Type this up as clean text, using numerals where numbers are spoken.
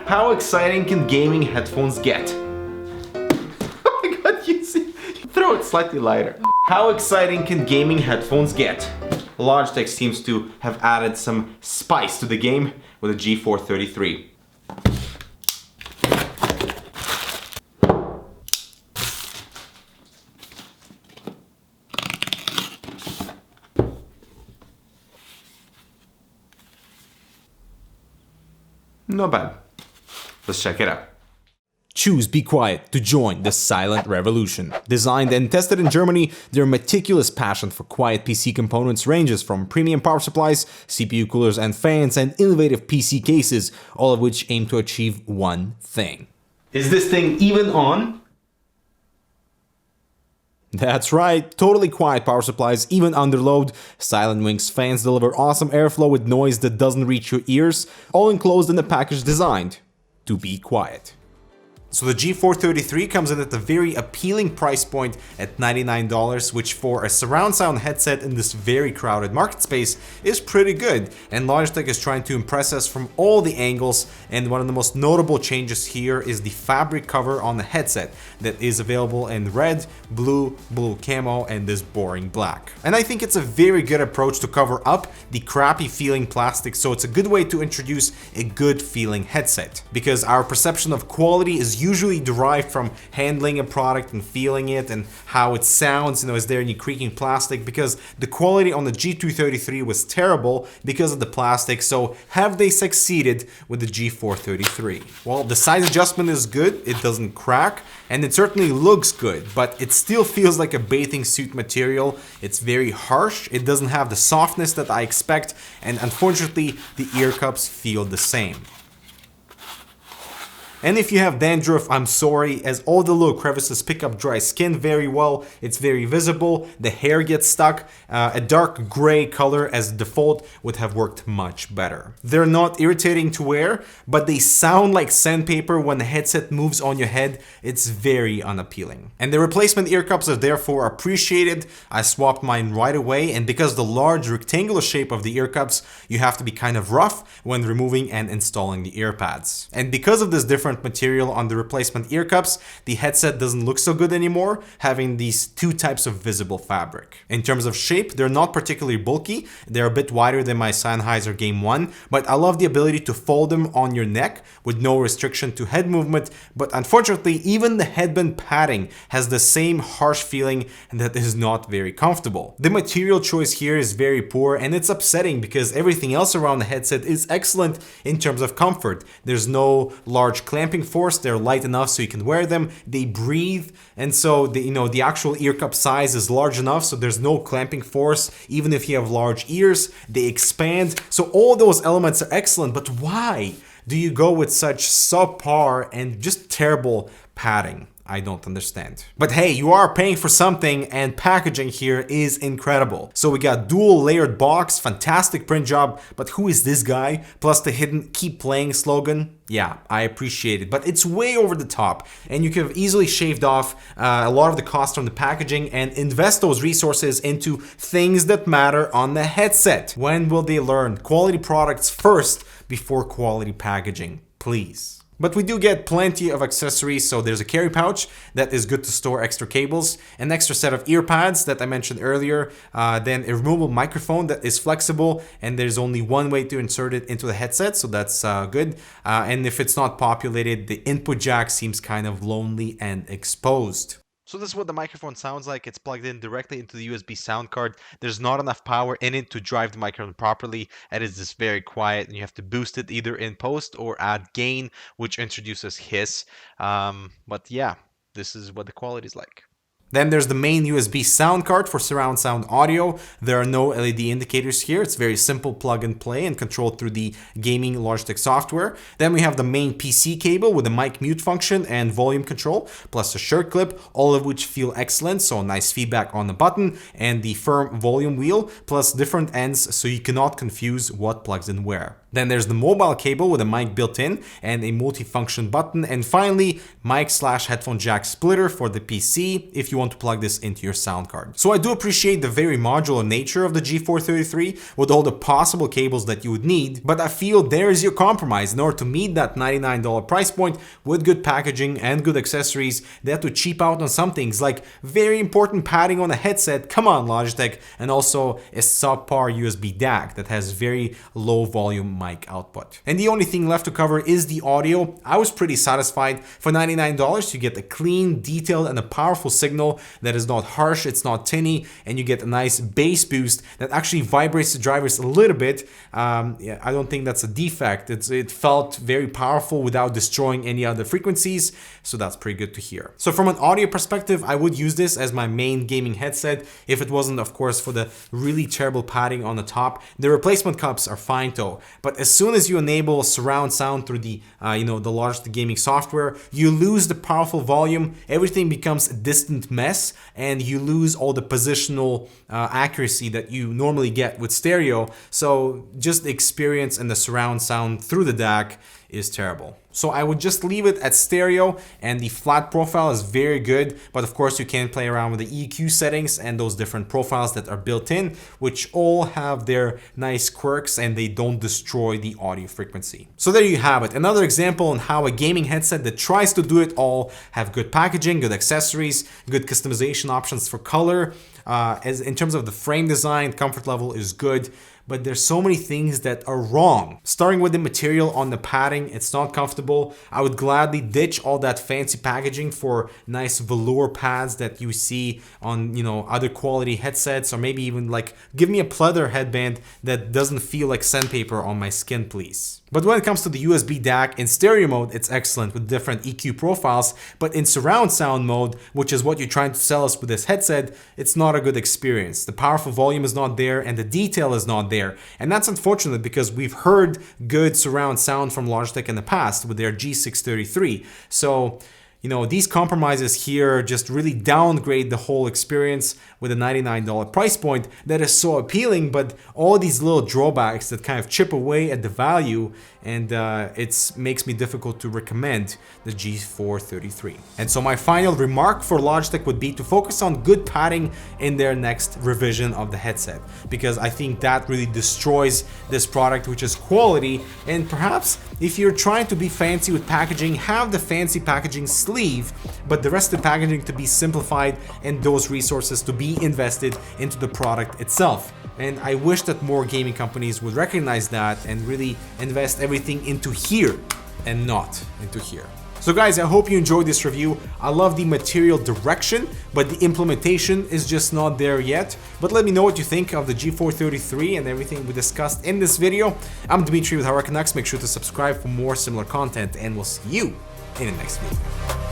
How exciting can gaming headphones get? Oh my god, you see? Throw it slightly lighter. How exciting can gaming headphones get? Logitech seems to have added some spice to the game with a G433. Not bad. Let's check it out. Choose Be Quiet to join the silent revolution. Designed and tested in Germany, their meticulous passion for quiet PC components ranges from premium power supplies, CPU coolers and fans, and innovative PC cases, all of which aim to achieve one thing. Is this thing even on? That's right, totally quiet power supplies, even under load. Silent Wings fans deliver awesome airflow with noise that doesn't reach your ears, all enclosed in a package designed to be quiet. So the G433 comes in at a very appealing price point at $99, which for a surround sound headset in this very crowded market space is pretty good. And Logitech is trying to impress us from all the angles, and one of the most notable changes here is the fabric cover on the headset that is available in red, blue camo, and this boring black. And I think it's a very good approach to cover up the crappy feeling plastic, so it's a good way to introduce a good feeling headset. Because our perception of quality is usually derived from handling a product and feeling it and how it sounds, is there any creaking plastic, because the quality on the G233 was terrible because of the plastic. So have they succeeded with the G433? Well, the size adjustment is good, it doesn't crack, and it certainly looks good, but it still feels like a bathing suit material. It's very harsh, it doesn't have the softness that I expect, and unfortunately the ear cups feel the same. And if you have dandruff, I'm sorry, as all the little crevices pick up dry skin very well. It's very visible, the hair gets stuck. A dark gray color as default would have worked much better. They're not irritating to wear, but they sound like sandpaper when the headset moves on your head. It's very unappealing. And the replacement ear cups are therefore appreciated. I swapped mine right away, and because the large rectangular shape of the ear cups, you have to be kind of rough when removing and installing the ear pads. And because of this difference material on the replacement ear cups, the headset doesn't look so good anymore, having these two types of visible fabric. In terms of shape, they're not particularly bulky, they're a bit wider than my Sennheiser Game 1, but I love the ability to fold them on your neck with no restriction to head movement, but unfortunately even the headband padding has the same harsh feeling that is not very comfortable. The material choice here is very poor, and it's upsetting because everything else around the headset is excellent in terms of comfort. There's no large clamping force, they're light enough so you can wear them, they breathe, and so the actual ear cup size is large enough so there's no clamping force. Even if you have large ears, they expand. So all those elements are excellent, but why do you go with such subpar and just terrible padding? I don't understand. But hey, you are paying for something, and packaging here is incredible. So we got dual layered box, fantastic print job, but who is this guy? Plus the hidden keep playing slogan. Yeah, I appreciate it, but it's way over the top, and you could have easily shaved off a lot of the cost from the packaging and invest those resources into things that matter on the headset. When will they learn? Quality products first before quality packaging, please. But we do get plenty of accessories, so there's a carry pouch that is good to store extra cables, an extra set of ear pads that I mentioned earlier, then a removable microphone that is flexible, and there's only one way to insert it into the headset, so that's good. And if it's not populated, the input jack seems kind of lonely and exposed. So this is what the microphone sounds like. It's plugged in directly into the USB sound card. There's not enough power in it to drive the microphone properly. It is just very quiet, and you have to boost it either in post or add gain, which introduces hiss. But yeah, this is what the quality is like. Then there's the main USB sound card for surround sound audio. There are no LED indicators here. It's very simple plug and play and controlled through the gaming Logitech software. Then we have the main PC cable with a mic mute function and volume control, plus a shirt clip, all of which feel excellent. So nice feedback on the button, and the firm volume wheel, plus different ends so you cannot confuse what plugs in where. Then there's the mobile cable with a mic built in and a multifunction button. And finally, mic/headphone jack splitter for the PC. If you you want to plug this into your sound card. So I do appreciate the very modular nature of the G433 with all the possible cables that you would need, but I feel there is your compromise. In order to meet that $99 price point with good packaging and good accessories, they have to cheap out on some things like very important padding on a headset, come on Logitech, and also a subpar USB DAC that has very low volume mic output. And the only thing left to cover is the audio. I was pretty satisfied. For $99 you get a clean, detailed, and a powerful signal that is not harsh, it's not tinny, and you get a nice bass boost that actually vibrates the drivers a little bit. Yeah, I don't think that's a defect. It felt very powerful without destroying any other frequencies, so that's pretty good to hear. So from an audio perspective, I would use this as my main gaming headset if it wasn't, of course, for the really terrible padding on the top. The replacement cups are fine though, but as soon as you enable surround sound through the the Logitech gaming software, you lose the powerful volume, everything becomes a distant mess, and you lose all the positional accuracy that you normally get with stereo. So just the experience and the surround sound through the DAC is terrible. So I would just leave it at stereo, and the flat profile is very good, but of course you can play around with the EQ settings and those different profiles that are built in, which all have their nice quirks and they don't destroy the audio frequency. So there you have it, another example on how a gaming headset that tries to do it all, have good packaging, good accessories, good customization options for color, as in terms of the frame design, comfort level is good, but there's so many things that are wrong. Starting with the material on the padding, it's not comfortable. I would gladly ditch all that fancy packaging for nice velour pads that you see on, other quality headsets, or maybe even like give me a pleather headband that doesn't feel like sandpaper on my skin, please. But when it comes to the USB DAC, in stereo mode, it's excellent with different EQ profiles, but in surround sound mode, which is what you're trying to sell us with this headset, it's not a good experience. The powerful volume is not there and the detail is not there. And that's unfortunate because we've heard good surround sound from Logitech in the past with their G633. So, these compromises here just really downgrade the whole experience with a $99 price point that is so appealing, but all these little drawbacks that kind of chip away at the value, and it makes me difficult to recommend the G433. And so my final remark for Logitech would be to focus on good padding in their next revision of the headset, because I think that really destroys this product, which is quality. And perhaps if you're trying to be fancy with packaging, have the fancy packaging sleeve, but the rest of the packaging to be simplified and those resources to be invested into the product itself. And I wish that more gaming companies would recognize that and really invest everything into here and not into here. So guys, I hope you enjoyed this review. I love the material direction, but the implementation is just not there yet. But let me know what you think of the G433 and everything we discussed in this video. I'm Dmitry with Canucks. Make sure to subscribe for more similar content, and we'll see you in the next video.